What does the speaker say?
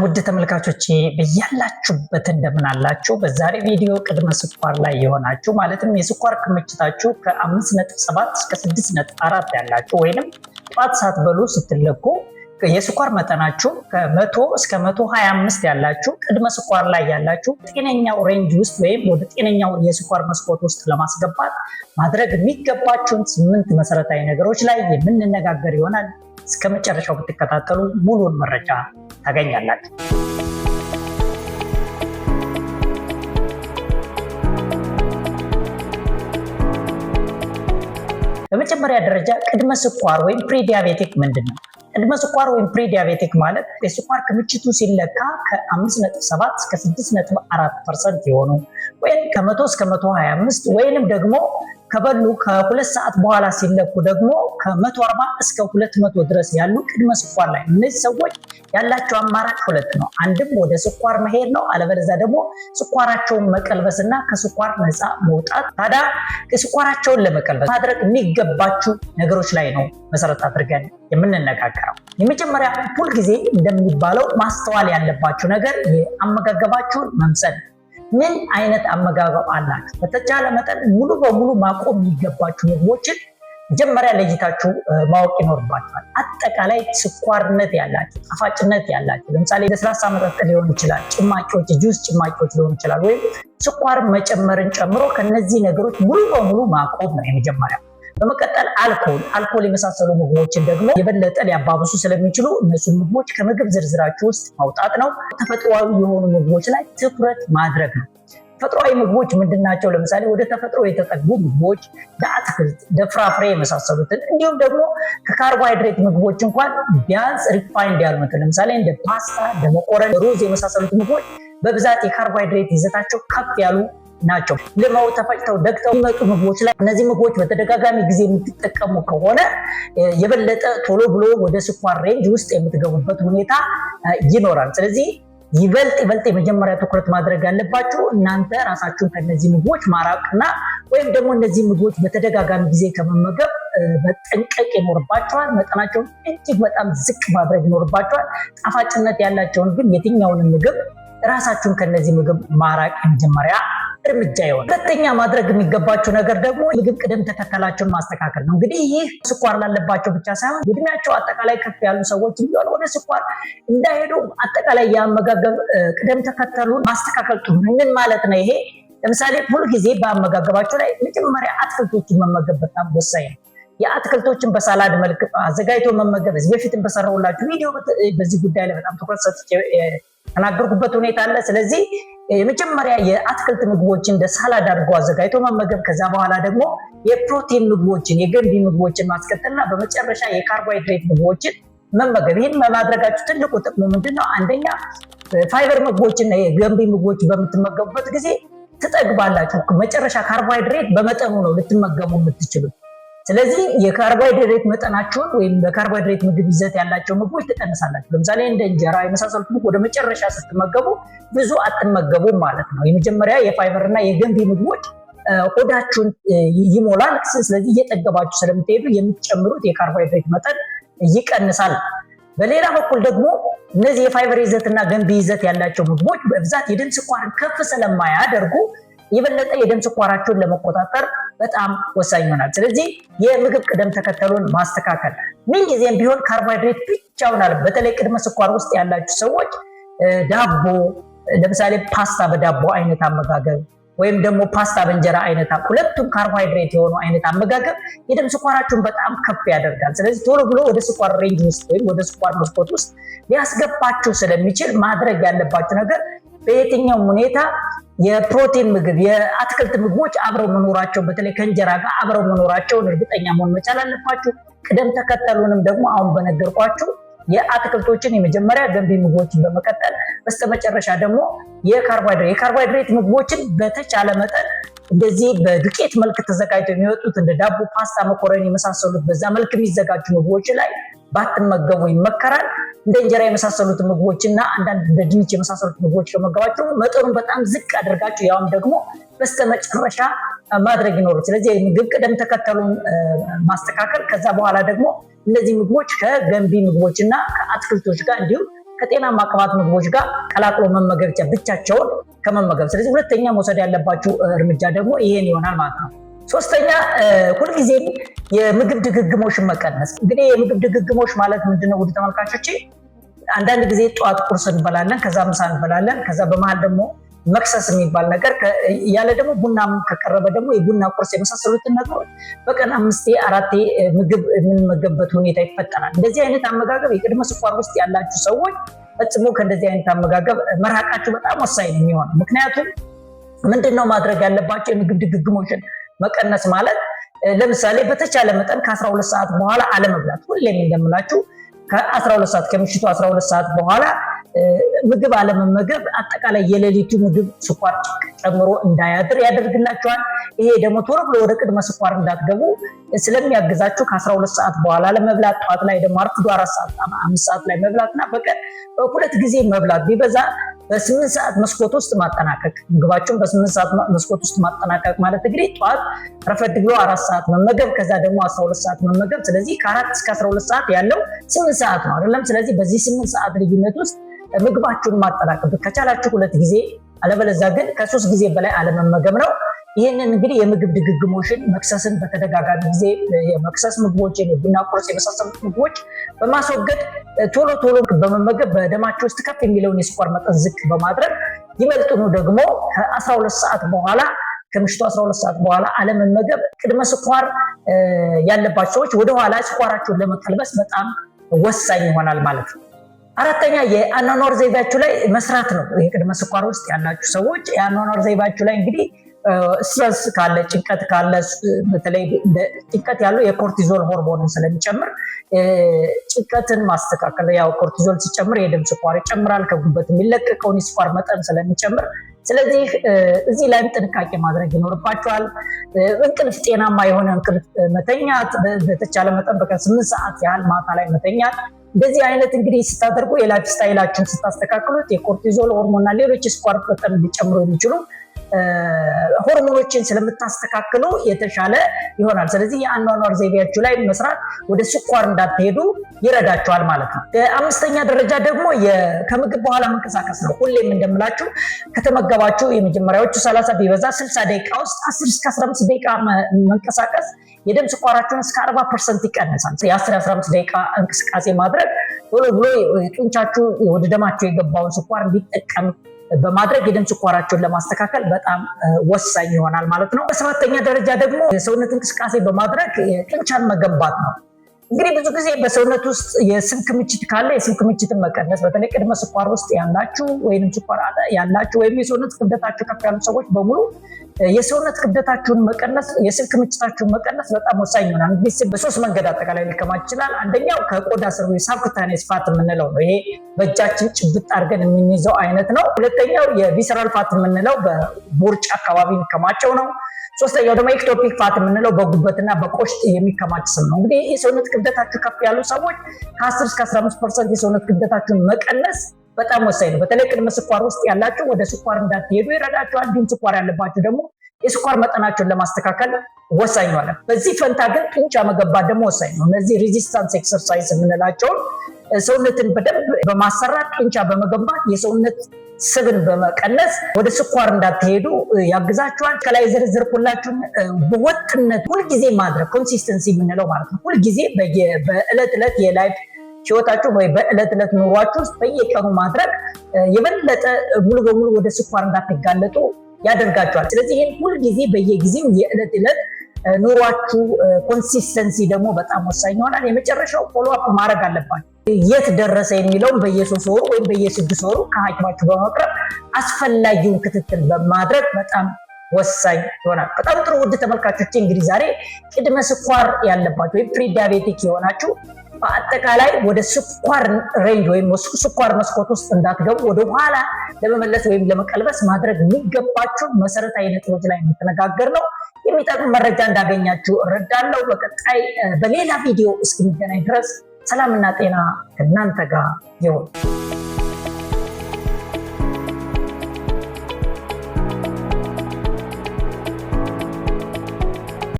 ውድ ተመልካቾቼ በያላችሁበት እንደምን አላችሁ? በዛሬ ቪዲዮ ቅድመ ስኳር ላይ የሆናችሁ ማለትም የስኳር ክምችታችሁ ከ5.7 እስከ 6.4 ያላችሁ ወይንም ጧት ሳትበሉ ስትለኩ የስኳር መጠናችሁ ከ100 እስከ 125 ያላችሁ ቅድመ ስኳር ላይ ያላችሁ ጤነኛው ሬንጅ ውስጥ ወይም ወደ ጤነኛው የስኳር መስኮት ውስጥ ለማስገባት ማድረግ የሚገባችሁን 8 መሰረታዊ ነገሮች ላይ የምንነጋገር ይሆናል። እስከ መጨረሻው ብትከታተሉ ሙሉን መረጃ ታገኛላችሁ። በመጀመሪያ ደረጃ ቅድመ ስኳር ወይም ፕሪዲያቤቲክ ምንድነው? ቅድመ ስኳር ወይም ፕሪዲያቤቲክ ማለት የስኳር ክምችቱ ሲለካ ከ5.7 እስከ 6.4% የሆኑ ወይም ከ100 እስከ 125 ወይንም ደግሞ ከበሉ ከ2 ሰዓት በኋላ ሲለኩ ደግሞ ከ140 እስከ 200 ድረስ ያሉ ቅድመ ስኳር ላይ እነዚህ ሰዎች ያላቸው አማራጭ ሁለት ነው። አንድም ወደ ስኳር መሄድ ነው፣ አለበለዚያ ደግሞ ስኳራቸውን መቀልበስና ከስኳር ነፃ መውጣት። ታዲያ ስኳራቸውን ለመቀልበስ ማድረግ የሚገባችሁ ነገሮች ላይ ነው መሰረት አድርገን የምንነጋገረው። የመጀመሪያ ሁልጊዜ እንደሚባለው ማስተዋል ያለባችሁ ነገር የአመጋገባችሁን መምሰል። ምን አይነት አመጋገብ አላችሁ? በተቻለ መጠን ሙሉ በሙሉ ማቆም የሚገባችሁ ምግቦችን መጀመሪያ ለይታችሁ ማወቅ ይኖርባችኋል። አጠቃላይ ስኳርነት ያላችሁ፣ ጣፋጭነት ያላችሁ ለምሳሌ ለስላሳ መጠጥ ሊሆን ይችላል፣ ጭማቂዎች፣ ጁስ ጭማቂዎች ሊሆን ይችላል፣ ወይም ስኳር መጨመርን ጨምሮ ከነዚህ ነገሮች ሙሉ በሙሉ ማቆም ነው የመጀመሪያው። በመቀጠል አልኮል የመሳሰሉ ምግቦችን ደግሞ የበለጠ ሊያባብሱ ስለሚችሉ እነሱን ምግቦች ከምግብ ዝርዝራችሁ ውስጥ ማውጣት ነው። ተፈጥሯዊ የሆኑ ምግቦች ላይ ትኩረት ማድረግ ነው። ተፈጥሯዊ ምግቦች ምንድናቸው? ለምሳሌ ወደ ተፈጥሮ የተጠጉ ምግቦች፣ ለአትክልት፣ ለፍራፍሬ የመሳሰሉትን እንዲሁም ደግሞ ከካርቦሃይድሬት ምግቦች እንኳን ቢያንስ ሪፋይንድ ያልሆኑትን ለምሳሌ እንደ ፓስታ፣ እንደ መኮረኒ፣ ሩዝ የመሳሰሉት ምግቦች በብዛት የካርቦሃይድሬት ይዘታቸው ከፍ ያሉ ናቸው። ልመው ተፈጭተው ደግተው የሚመጡ ምግቦች ላይ እነዚህ ምግቦች በተደጋጋሚ ጊዜ የምትጠቀሙ ከሆነ የበለጠ ቶሎ ብሎ ወደ ስኳር ሬንጅ ውስጥ የምትገቡበት ሁኔታ ይኖራል። ስለዚህ ይበልጥ የመጀመሪያ ትኩረት ማድረግ ያለባችሁ እናንተ ራሳችሁን ከነዚህ ምግቦች ማራቅና ወይም ደግሞ እነዚህ ምግቦች በተደጋጋሚ ጊዜ ከመመገብ መጠንቀቅ ይኖርባቸዋል። መጠናቸውን እጅግ በጣም ዝቅ ማድረግ ይኖርባቸዋል። ጣፋጭነት ያላቸውን ግን የትኛውንም ምግብ ራሳችሁን ከነዚህ ምግብ ማራቅ የመጀመሪያ እርምጃ ይሆናል። ሁለተኛ ማድረግ የሚገባቸው ነገር ደግሞ ምግብ ቅደም ተከተላቸውን ማስተካከል ነው። እንግዲህ ይህ ስኳር ላለባቸው ብቻ ሳይሆን እድሜያቸው አጠቃላይ ከፍ ያሉ ሰዎች ቢሆን ወደ ስኳር እንዳይሄዱ አጠቃላይ የአመጋገብ ቅደም ተከተሉን ማስተካከል ጥሩ ነው። ምን ማለት ነው ይሄ? ለምሳሌ ሁልጊዜ በአመጋገባቸው ላይ መጀመሪያ አትክልቶችን መመገብ በጣም ወሳኝ ነው። የአትክልቶችን በሳላድ መልክ አዘጋጅቶ መመገብ። እዚህ በፊትም በሰራሁላችሁ ቪዲዮ በዚህ ጉዳይ ላይ በጣም ትኩረት ሰጥቼ ተናገርኩበት ሁኔታ አለ። ስለዚህ የመጀመሪያ የአትክልት ምግቦችን እንደ ሳላድ አድርጎ አዘጋጅቶ መመገብ፣ ከዛ በኋላ ደግሞ የፕሮቲን ምግቦችን የገንቢ ምግቦችን ማስከተልና በመጨረሻ የካርቦሃይድሬት ምግቦችን መመገብ። ይህን በማድረጋችሁ ትልቁ ጥቅሙ ምንድነው? አንደኛ ፋይበር ምግቦችና የገንቢ ምግቦች በምትመገቡበት ጊዜ ትጠግባላችሁ። መጨረሻ ካርቦሃይድሬት በመጠኑ ነው ልትመገቡ የምትችሉት። ስለዚህ የካርቦሃይድሬት መጠናቸውን ወይም በካርቦሃይድሬት ምግብ ይዘት ያላቸው ምግቦች ትቀንሳላችሁ። ለምሳሌ እንደ እንጀራ የመሳሰሉት ምግቦች ወደ መጨረሻ ስትመገቡ ብዙ አትመገቡም ማለት ነው። የመጀመሪያ የፋይበር እና የገንቢ ምግቦች ሆዳችሁን ይሞላል። ስለዚህ እየጠገባችሁ ስለምትሄዱ የምትጨምሩት የካርቦሃይድሬት መጠን ይቀንሳል። በሌላ በኩል ደግሞ እነዚህ የፋይበር ይዘት እና ገንቢ ይዘት ያላቸው ምግቦች በብዛት የደም ስኳርን ከፍ ስለማያደርጉ የበለጠ የደም ስኳራቸውን ለመቆጣጠር በጣም ወሳኝ ይሆናል። ስለዚህ የምግብ ቅደም ተከተሉን ማስተካከል። ምንጊዜም ቢሆን ካርቦሃይድሬት ብቻውን አለ። በተለይ ቅድመ ስኳር ውስጥ ያላችሁ ሰዎች ዳቦ፣ ለምሳሌ ፓስታ በዳቦ አይነት አመጋገብ ወይም ደግሞ ፓስታ በእንጀራ አይነት ሁለቱም ካርቦሃይድሬት የሆኑ አይነት አመጋገብ የደም ስኳራችሁን በጣም ከፍ ያደርጋል። ስለዚህ ቶሎ ብሎ ወደ ስኳር ሬንጅ ውስጥ ወይም ወደ ስኳር መስኮት ውስጥ ሊያስገባችሁ ስለሚችል ማድረግ ያለባችሁ ነገር በየትኛውም ሁኔታ የፕሮቲን ምግብ የአትክልት ምግቦች አብረው መኖራቸው በተለይ ከእንጀራ ጋር አብረው መኖራቸውን እርግጠኛ መሆን መቻል አለባችሁ። ቅደም ተከተሉንም ደግሞ አሁን በነገርኳችሁ የአትክልቶችን የመጀመሪያ ገንቢ ምግቦችን በመቀጠል በስተመጨረሻ ደግሞ የካርቦሃይድሬት ምግቦችን በተቻለ መጠን እንደዚህ በዱቄት መልክ ተዘጋጅተው የሚወጡት እንደ ዳቦ፣ ፓስታ፣ መኮረኒ የመሳሰሉት በዛ መልክ የሚዘጋጁ ምግቦች ላይ ባትመገቡ ይመከራል። እንደ እንጀራ የመሳሰሉት ምግቦችና አንዳንድ እንደ ድንች የመሳሰሉት ምግቦች ከመገባችሁ መጠኑን በጣም ዝቅ አድርጋችሁ ያውም ደግሞ በስተመጨረሻ ማድረግ ይኖሩ። ስለዚህ የምግብ ቅደም ተከተሉን ማስተካከል፣ ከዛ በኋላ ደግሞ እነዚህ ምግቦች ከገንቢ ምግቦችና ከአትክልቶች ጋር እንዲሁም ከጤናማ ቅባት ምግቦች ጋር ቀላቅሎ መመገብ ብቻቸውን ከመመገብ። ስለዚህ ሁለተኛ መውሰድ ያለባችሁ እርምጃ ደግሞ ይሄን ይሆናል ማለት ነው። ሶስተኛ ሁልጊዜም የምግብ ድግግሞሽን መቀነስ። እንግዲህ የምግብ ድግግሞሽ ማለት ምንድነው ውድ ተመልካቾቼ? አንዳንድ ጊዜ ጠዋት ቁርስ እንበላለን፣ ከዛ ምሳ እንበላለን፣ ከዛ በመሃል ደግሞ መክሰስ የሚባል ነገር ያለ ደግሞ ቡናም ከቀረበ ደግሞ የቡና ቁርስ የመሳሰሉትን ነገሮች በቀን 5-4 ምግብ የምንመገብበት ሁኔታ ይፈጠራል። እንደዚህ አይነት አመጋገብ የቅድመ ስኳር ውስጥ ያላችሁ ሰዎች ፈጽሞ ከእንደዚህ አይነት አመጋገብ መራቃችሁ በጣም ወሳኝ ነው የሚሆነው። ምክንያቱም ምንድነው ማድረግ ያለባቸው? የምግብ ድግግሞሽን መቀነስ ማለት ለምሳሌ በተቻለ መጠን ከ12 ሰዓት በኋላ አለመብላት። ሁሌም እንደምላችሁ ከ12 ሰዓት ከምሽቱ 12 ሰዓት በኋላ ምግብ አለመመገብ አጠቃላይ የሌሊቱ ምግብ ስኳር ጨምሮ እንዳያድር ያደርግላችኋል። ይሄ ደግሞ ቶሎ ብሎ ወደ ቅድመ ስኳር እንዳትገቡ ስለሚያግዛችሁ ከ12 ሰዓት በኋላ ለመብላት፣ ጠዋት ላይ ደግሞ አርፍዶ 4 ሰዓት 5 ሰዓት ላይ መብላትና በቀን 2 ጊዜ መብላት፣ ቢበዛ በ8 ሰዓት መስኮት ውስጥ ማጠናቀቅ። ምግባችሁን በ8 ሰዓት መስኮት ውስጥ ማጠናቀቅ ማለት እንግዲህ ጠዋት ረፈድ ብሎ 4 ሰዓት መመገብ፣ ከዛ ደግሞ 12 ሰዓት መመገብ። ስለዚህ ከ4 እስከ 12 ሰዓት ያለው 8 ሰዓት ነው አይደለም? ስለዚህ በዚህ 8 ሰዓት ልዩነት ውስጥ ምግባችሁን ማጠናቀቅ ከቻላችሁ 2 ጊዜ፣ አለበለዚያ ግን ከ3 ጊዜ በላይ አለመመገብ ነው። ይህንን እንግዲህ የምግብ ድግግሞሽን መክሰስን በተደጋጋሚ ጊዜ የመክሰስ ምግቦችን፣ የቡና ቁርስ የመሳሰሉት ምግቦች በማስወገድ ቶሎ ቶሎ በመመገብ በደማችሁ ውስጥ ከፍ የሚለውን የስኳር መጠን ዝቅ በማድረግ ይበልጥኑ ደግሞ ከ12 ሰዓት በኋላ ከምሽቱ 12 ሰዓት በኋላ አለመመገብ ቅድመ ስኳር ያለባቸው ሰዎች ወደኋላ ስኳራቸውን ለመቀልበስ በጣም ወሳኝ ይሆናል ማለት ነው። አራተኛ የአኗኗር ዘይቤያችሁ ላይ መስራት ነው። የቅድመ ስኳር ውስጥ ያላችሁ ሰዎች የአኗኗር ዘይቤያችሁ ላይ እንግዲህ ስትረስ ካለ፣ ጭንቀት ካለ፣ በተለይ ጭንቀት ያለው የኮርቲዞል ሆርሞንን ስለሚጨምር ጭንቀትን ማስተካከል። ያው ኮርቲዞል ሲጨምር የደም ስኳር ይጨምራል፣ ከጉበት የሚለቀቀውን የስኳር መጠን ስለሚጨምር። ስለዚህ እዚህ ላይም ጥንቃቄ ማድረግ ይኖርባቸዋል። እንቅልፍ፣ ጤናማ የሆነ እንቅልፍ መተኛት፣ በተቻለ መጠን በቀን 8 ሰዓት ያህል ማታ ላይ መተኛት። እንደዚህ አይነት እንግዲህ ስታደርጉ የላይፍ ስታይላችሁን ስታስተካክሉት የኮርቲዞል ሆርሞንና ሌሎች የስኳር መጠን ሊጨምሩ የሚችሉ ሆርሞኖችን ስለምታስተካክሉ የተሻለ ይሆናል። ስለዚህ የአኗኗር ዘይቤያችሁ ላይ መስራት ወደ ስኳር እንዳትሄዱ ይረዳቸዋል ማለት ነው። አምስተኛ ደረጃ ደግሞ ከምግብ በኋላ መንቀሳቀስ ነው። ሁሌም እንደምላችሁ ከተመገባችሁ የመጀመሪያዎቹ 30 ቢበዛ 60 ደቂቃ ውስጥ 10-15 ደቂቃ መንቀሳቀስ የደም ስኳራችሁን እስከ 40% ይቀንሳል። የ10-15 ደቂቃ እንቅስቃሴ ማድረግ ቶሎ ብሎ ጡንቻችሁ ወደ ደማችሁ የገባውን ስኳር እንዲጠቀም በማድረግ የደም ስኳራቸውን ለማስተካከል በጣም ወሳኝ ይሆናል ማለት ነው። በሰባተኛ ደረጃ ደግሞ የሰውነት እንቅስቃሴ በማድረግ ጡንቻን መገንባት ነው። እንግዲህ ብዙ ጊዜ በሰውነት ውስጥ የስብ ክምችት ካለ የስብ ክምችትን መቀነስ፣ በተለይ ቅድመ ስኳር ውስጥ ያላችሁ ወይም ስኳር ያላችሁ ወይም የሰውነት ክብደታችሁ ከፍ ያሉ ሰዎች በሙሉ የሰውነት ክብደታችሁን መቀነስ፣ የስብ ክምችታችሁን መቀነስ በጣም ወሳኝ ይሆናል። እንግዲህ በሶስት መንገድ አጠቃላይ ሊከማች ይችላል። አንደኛው ከቆዳ ስር ሳብኩታኔስ ፋት የምንለው ነው። ይሄ በእጃችን ጭብጥ አድርገን የምንይዘው አይነት ነው። ሁለተኛው የቪሰራል ፋት የምንለው በቦርጭ አካባቢ የሚከማቸው ነው። ሶስተኛው ደግሞ ኤክቶፒክ ፋት የምንለው በጉበትና በቆሽት የሚከማች ስብ ነው። እንግዲህ የሰውነት ክብደታችሁ ከፍ ያሉ ሰዎች ከ10 እስከ 15% የሰውነት ክብደታችሁን መቀነስ በጣም ወሳኝ ነው። በተለይ ቅድመ ስኳር ውስጥ ያላችሁ ወደ ስኳር እንዳትሄዱ ይረዳችኋል። እንዲሁም ስኳር ያለባችሁ ደግሞ የስኳር መጠናቸውን ለማስተካከል ወሳኝ ነው። በዚህ ፈንታ ግን ጡንቻ መገንባት ደግሞ ወሳኝ ነው። እነዚህ ሬዚስታንስ ኤክሰርሳይዝ የምንላቸውን ሰውነትን በደንብ በማሰራት ጡንቻ በመገንባት የሰውነት ስብን በመቀነስ ወደ ስኳር እንዳትሄዱ ያግዛችኋል። ከላይ ዝርዝርኩላችሁን በወጥነት ሁልጊዜ ማድረግ ኮንሲስተንሲ የምንለው ማለት ነው። ሁልጊዜ በዕለት ዕለት የላይፍ ህይወታችሁ ወይ በዕለት ዕለት ኑሯችሁ ውስጥ በየቀኑ ማድረግ የበለጠ ሙሉ በሙሉ ወደ ስኳር እንዳትጋለጡ ያደርጋችኋል። ስለዚህ ይህን ሁልጊዜ በየጊዜው የዕለት ዕለት ኑሯችሁ ኮንሲስተንሲ ደግሞ በጣም ወሳኝ ይሆናል። የመጨረሻው ፎሎ አፕ ማድረግ አለባችሁ። የት ደረሰ የሚለውን በየ3 ወሩ ወይም በየ6 ወሩ ከሐኪማችሁ በመቅረብ አስፈላጊውን ክትትል በማድረግ በጣም ወሳኝ ይሆናል። በጣም ጥሩ ውድ ተመልካቾቼ፣ እንግዲህ ዛሬ ቅድመ ስኳር ያለባችሁ ወይም ፕሪዲያቤቲክ የሆናችሁ በአጠቃላይ ወደ ስኳር ሬንጅ ወይም ስኳር መስኮት ውስጥ እንዳትገቡ ወደ ኋላ ለመመለስ ወይም ለመቀልበስ ማድረግ የሚገባችሁ መሰረታዊ ነጥቦች ላይ የተነጋገርነው የሚጠቅም መረጃ እንዳገኛችሁ እረዳለሁ። በቀጣይ በሌላ ቪዲዮ እስክንገናኝ ድረስ ሰላምና ጤና ከእናንተ ጋር ይሁን።